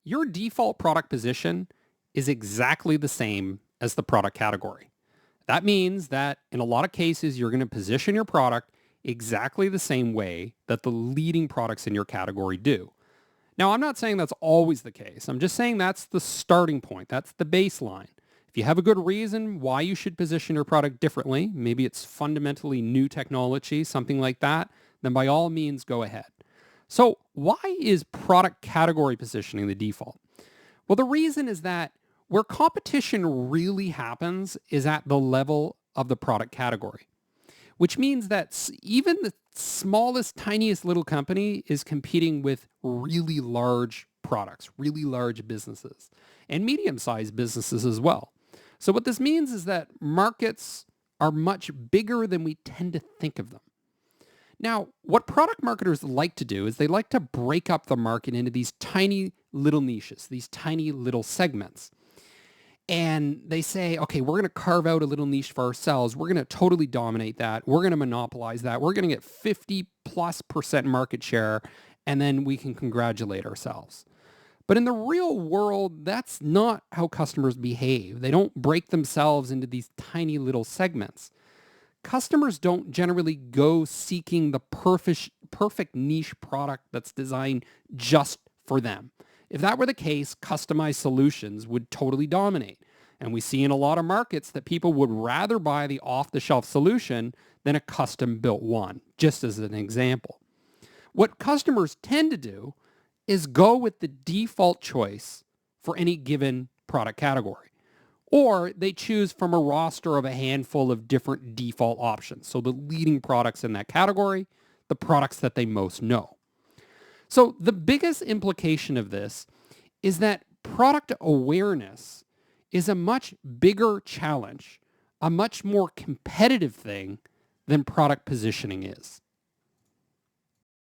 Your default product position is exactly the same as the product category. That means that in a lot of cases, you're going to position your product exactly the same way that the leading products in your category do. Now, I'm not saying that's always the case. I'm just saying that's the starting point. That's the baseline. If you have a good reason why you should position your product differently, maybe it's fundamentally new technology, something like that, then by all means go ahead. So why is product category positioning the default? Well, the reason is that where competition really happens is at the level of the product category, which means that even the smallest, tiniest little company is competing with really large products, really large businesses, and medium-sized businesses as well. So what this means is that markets are much bigger than we tend to think of them. Now, what product marketers like to do is they like to break up the market into these tiny little niches, these tiny little segments. And they say, okay, we're going to carve out a little niche for ourselves. We're going to totally dominate that. We're going to monopolize that. We're going to get 50+% market share, and then we can congratulate ourselves. But in the real world, that's not how customers behave. They don't break themselves into these tiny little segments. Customers don't generally go seeking the perfect niche product that's designed just for them. If that were the case, customized solutions would totally dominate. And we see in a lot of markets that people would rather buy the off-the-shelf solution than a custom-built one, just as an example. What customers tend to do is go with the default choice for any given product category. Or they choose from a roster of a handful of different default options. So the leading products in that category, the products that they most know. So the biggest implication of this is that product awareness is a much bigger challenge, a much more competitive thing than product positioning is.